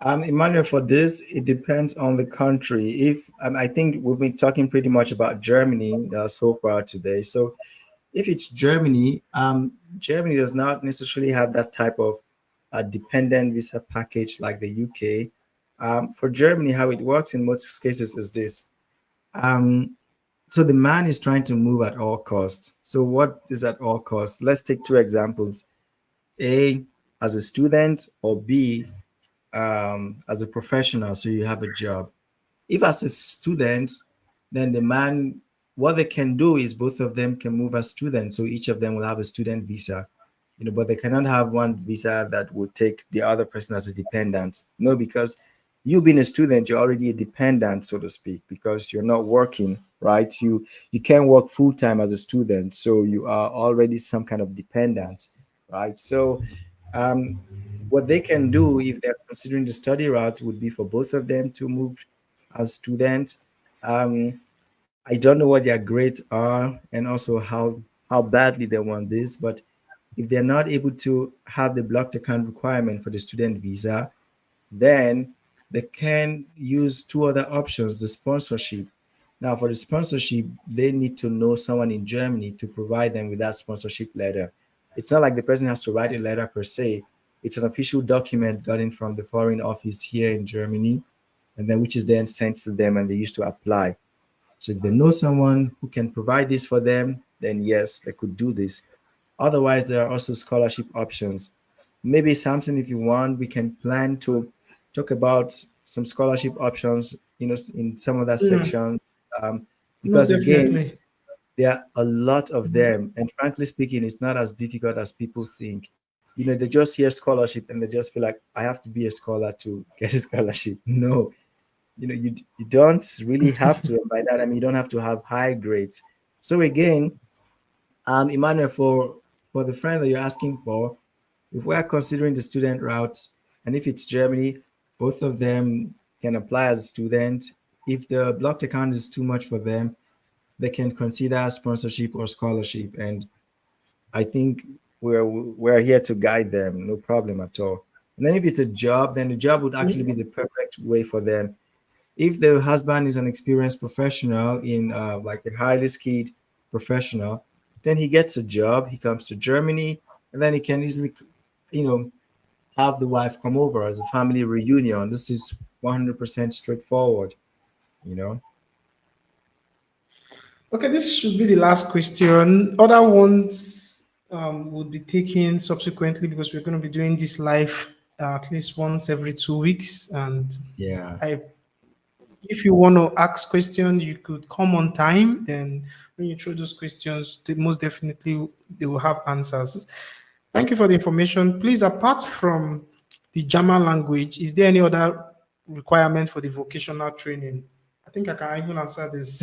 Emmanuel, for this, it depends on the country. If I think we've been talking pretty much about Germany so far today. So, if it's Germany, Germany does not necessarily have that type of dependent visa package like the UK. For Germany, how it works in most cases is this. Um, so the man is trying to move at all costs. So what is at all costs? Let's take two examples. A, as a student, or B, as a professional, so you have a job. If as a student, then the man, what they can do is both of them can move as students, so each of them will have a student visa, you know, but they cannot have one visa that would take the other person as a dependent. No, because you being a student, you're already a dependent, so to speak, because you're not working, right? You can't work full time as a student, so you are already some kind of dependent, right? So um, what they can do if they're considering the study route would be for both of them to move as students. Um, I don't know what their grades are and also how badly they want this, but if they're not able to have the blocked account requirement for the student visa, then they can use two other options, the sponsorship. Now, for the sponsorship, they need to know someone in Germany to provide them with that sponsorship letter. It's not like the person has to write a letter per se. It's an official document gotten from the foreign office here in Germany, and then which is then sent to them and they used to apply. So if they know someone who can provide this for them, then yes, they could do this. Otherwise, there are also scholarship options. Maybe Samson, if you want, we can plan to talk about some scholarship options, you know, in some of that Mm, sections. most Because again, definitely. there are a lot of them, and frankly speaking, it's not as difficult as people think. You know, they just hear scholarship and they just feel like I have to be a scholar to get a scholarship. No, you know, you don't really have to. And by that, I mean you don't have to have high grades. So again, Emmanuel, for the friend that you're asking for, if we are considering the student route, and if it's Germany, both of them can apply as a student. If the blocked account is too much for them, they can consider sponsorship or scholarship. And I think we're here to guide them, no problem at all. And then if it's a job, then the job would actually be the perfect way for them. If the husband is an experienced professional in like a highly skilled professional, then he gets a job, he comes to Germany, and then he can easily, you know, have the wife come over as a family reunion. This is 100% straightforward. you know. Okay, this should be the last question. Other ones would be taken subsequently because we're going to be doing this live at least once every 2 weeks. And Yeah. I, if you want to ask questions, you could come on time. Then when you throw those questions, most definitely they will have answers. Thank you for the information. Please, apart from the German language, is there any other requirement for the vocational training? I think I can even answer this.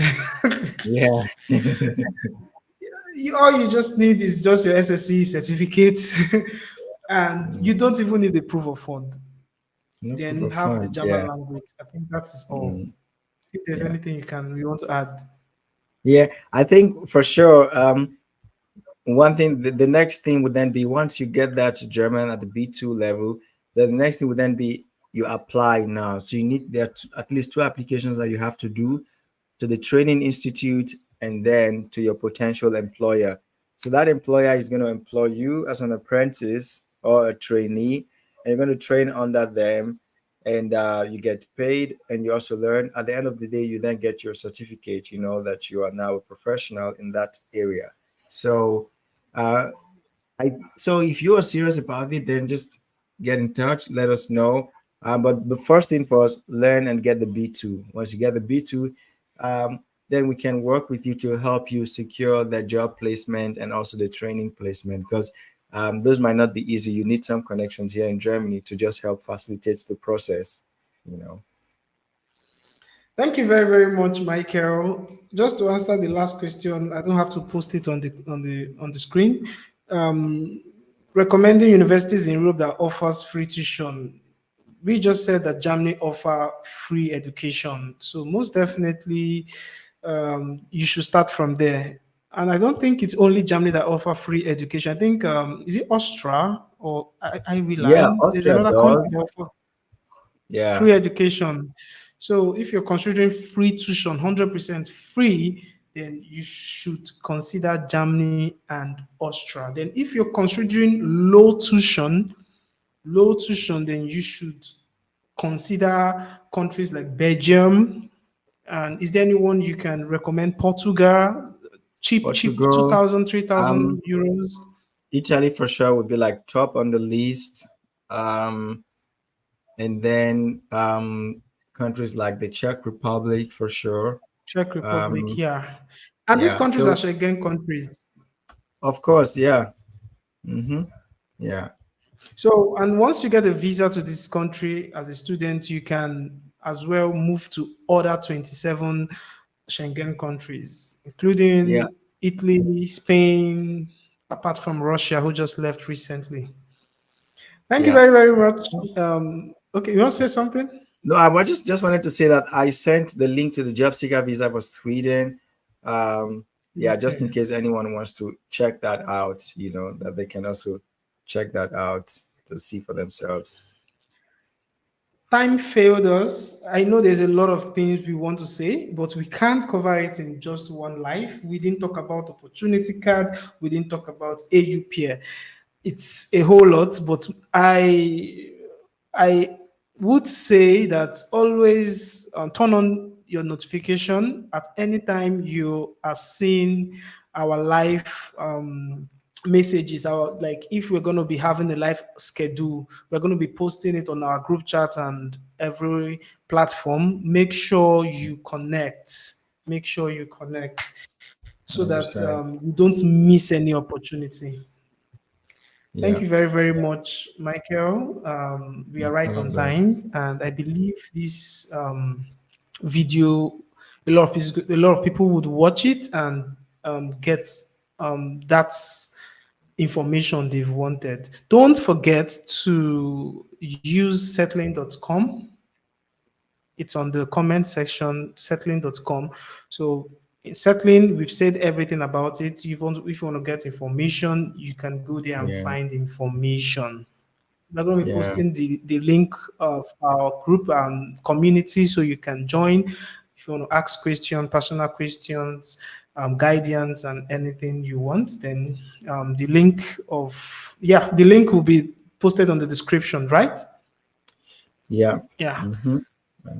Yeah. All you just need is just your SSC certificate, and you Mm, don't even need the proof of fund. no proof Then of have the fund. German Yeah. language. I think that is all. Mm, If there's yeah. anything you want to add. Yeah. I think for sure. One thing, the next thing would then be once you get that German at the B2 level, the next thing would then be you apply now. So you need there at least two applications that you have to do to the training institute and then to your potential employer. So that employer is going to employ you as an apprentice or a trainee, and you're going to train under them, and you get paid, and you also learn. At the end of the day, you then get your certificate. You know that you are now a professional in that area. So uh, so if you are serious about it, then just get in touch. Let us know. But the first thing for us, learn and get the B2. Once you get the B2, then we can work with you to help you secure the job placement and also the training placement because those might not be easy. You need some connections here in Germany to just help facilitate the process. You know. Thank you very, very much, Michael. Just to answer the last question, I don't have to post it on the screen. Um, Recommending universities in Europe that offers free tuition. We just said that Germany offer free education, so most definitely you should start from there. And I don't think it's only Germany that offer free education. I think is it Austria or Yeah, Ireland? There's Austria another country that does. offer Yeah, free education. So if you're considering free tuition, 100% free, then you should consider Germany and Austria. Then if you're considering low tuition, then you should consider countries like Belgium. And is there anyone you can recommend? Portugal, cheap, Portugal. 2,000, three Um, thousand euros. Italy for sure would be like top on the list. And then countries like the Czech Republic for sure. Czech Republic, Um, yeah. And these yeah, countries are so Schengen countries. of course, yeah, hmm yeah, So, and once you get a visa to this country as a student, you can as well move to other 27 Schengen countries, yeah, including Italy, Spain, apart from Russia, who just left recently. Thank you yeah. very, very much. Okay, you want to say something? No, I was just wanted to say that I sent the link to the job seeker visa for Sweden. Yeah, just in Okay. case anyone wants to check that out, you know, that they can also check that out to see for themselves. Time failed us. I know there's a lot of things we want to say, but we can't cover it in just one life. We didn't talk about opportunity card. We didn't talk about AU peer. It's a whole lot, but I would say that always turn on your notification at any time you are seeing our live messages. Our like if we're going to be having a live schedule, we're going to be posting it on our group chat and every platform. Make sure you connect. Make sure you connect so that 100%. you don't miss any opportunity. Thank Yeah, you very, very much, Michael. We no are right on problem. time, and I believe this video, a lot of people would watch it and get that information they've wanted. Don't forget to use settling.com. It's on the comment section, settling.com. So in settling, we've said everything about it. If you want to get information, you can go there and Yeah, find information. We're going to be yeah, posting the link of our group and community so you can join. If you want to ask questions, personal questions, guidance, and anything you want, then the link will be posted on the description, right? yeah. Yeah. hmm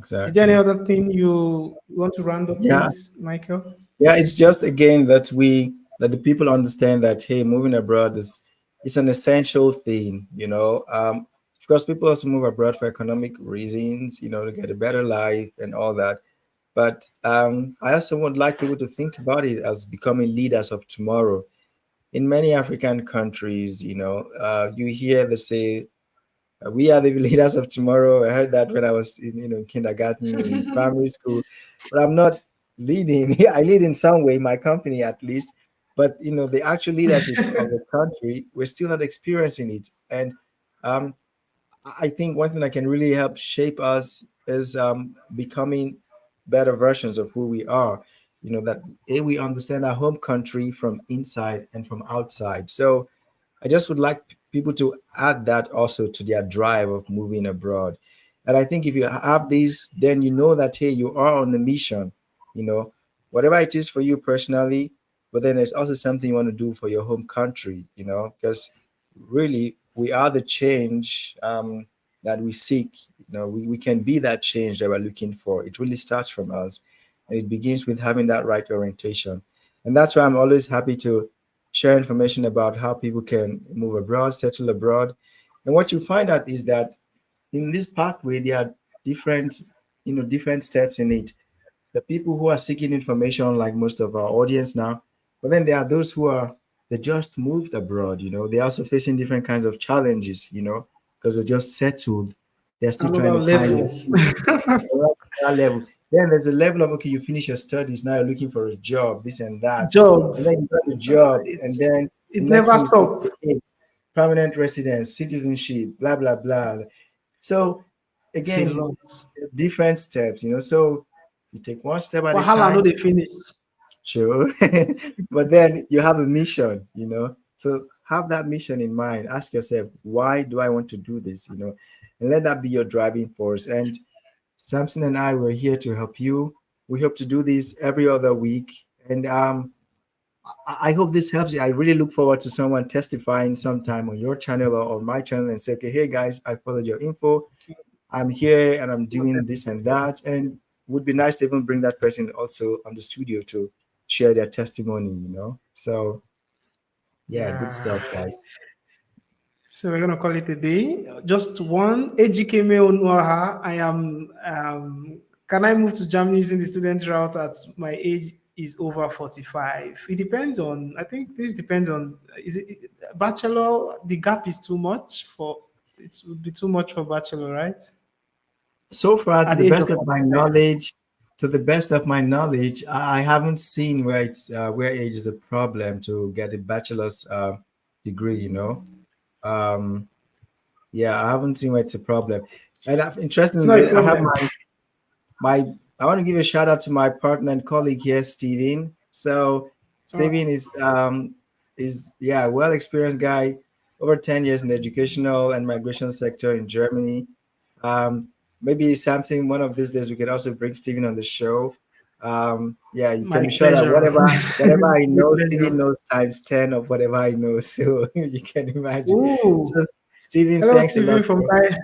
Is there any Exactly. other thing you want to round up Yeah. with, Michael? Yeah, it's just again that the people understand that hey, moving abroad is an essential thing. Of course, people also move abroad for economic reasons, to get a better life and all that. But I also would like people to think about it as becoming leaders of tomorrow. In many African countries, you hear they say we are the leaders of tomorrow. I heard that when I was in kindergarten, in primary school, but I'm not leading. I lead in some way, my company at least, but the actual leadership of the country, we're still not experiencing it. And um, I think one thing that can really help shape us is becoming better versions of who we are. That we understand our home country from inside and from outside. So I just would like people to add that also to their drive of moving abroad. And I think if you have these, then you know that, hey, you are on a mission, you know, whatever it is for you personally, but then there's also something you want to do for your home country, because really we are the change that we seek. We can be that change that we're looking for. It really starts from us and it begins with having that right orientation. And that's why I'm always happy to share information about how people can move abroad, settle abroad. And what you find out is that in this pathway, there are different, different steps in it. The people who are seeking information, like most of our audience now, but then there are those who are they just moved abroad. They're also facing different kinds of challenges. Because they just settled. They're still trying Another to find level. their feet. Right, that level. Then there's a level of okay, you finish your studies, now you're looking for a job, this and that, Job. and then you got a job, and It's then the it next never thing is stop. okay, permanent residence, citizenship, blah blah blah. So It's a again, lot. different steps. So you take one step at a Wahala no time, dey finish. sure, but then you have a mission. So have that mission in mind. Ask yourself, why do I want to do this? And let that be your driving force. And Samson and I were here to help you. We hope to do this every other week. And I hope this helps you. I really look forward to someone testifying sometime on your channel or on my channel and say, okay, hey guys, I followed your info. I'm here and I'm Most doing this and definitely. that. And would be nice to even bring that person also on the studio to share their testimony. So yeah, good Yeah. stuff, guys. So we're gonna call it a day. Just one. Ejikeme Onuaha. I am. Can I move to Germany using the student route at my age is over 45? It depends on. I think this depends on. Is it bachelor? The gap is too much for. It would be too much for bachelor, right? So far, At the age of 45. to the best of my knowledge, I haven't seen where age is a problem to get a bachelor's degree. Um, yeah, I haven't seen where it's a problem. And It's not a interestingly, I have problem. my I want to give a shout out to my partner and colleague here, Steven. So Oh, Steven is yeah, well experienced guy, over 10 years in the educational and migration sector in Germany. Um, Maybe something one of these days we can also bring Steven on the show. Yeah, you my can be sure that pleasure. whatever I My know, pleasure. Steven knows times 10 of whatever I know. So you can imagine. Ooh. So Steven, Hello, thanks a lot Stephen from for Thailand.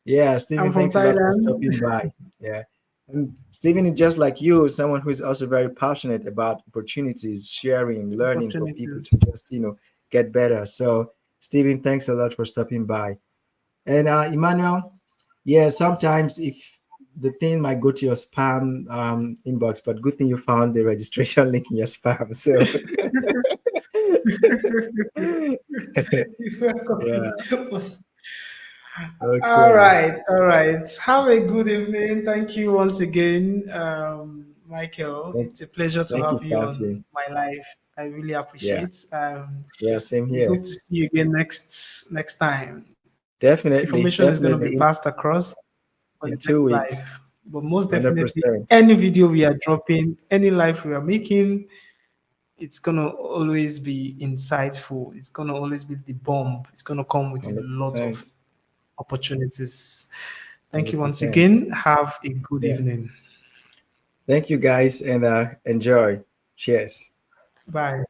yeah, I'm Stephen, from thanks a lot for Thailand. stopping by. Yeah. And Stephen is just like you, someone who is also very passionate about opportunities, sharing, learning for people Opportunities. to just, get better. So, Stephen, thanks a lot for stopping by. And Emmanuel, yeah, sometimes if the thing might go to your spam inbox, but good thing you found the registration link in your spam. So, You're yeah, welcome. All okay. right, all right. Have a good evening. Thank you once again, Michael. Thank, It's a pleasure to thank you, have you on Samson. my life. I really Yeah, appreciate. yeah, same We hope here. to see you again next time. Definitely, Information is going to be definitely. passed across for In the two next weeks. life. But most definitely, 100%. any video we are dropping, any life we are making, it's gonna always be insightful. It's gonna always be the bomb. It's gonna come with a lot of 100%. opportunities. Thank you once 100%. again. Have a good Yeah. evening. Thank you guys and enjoy. Cheers. Bye.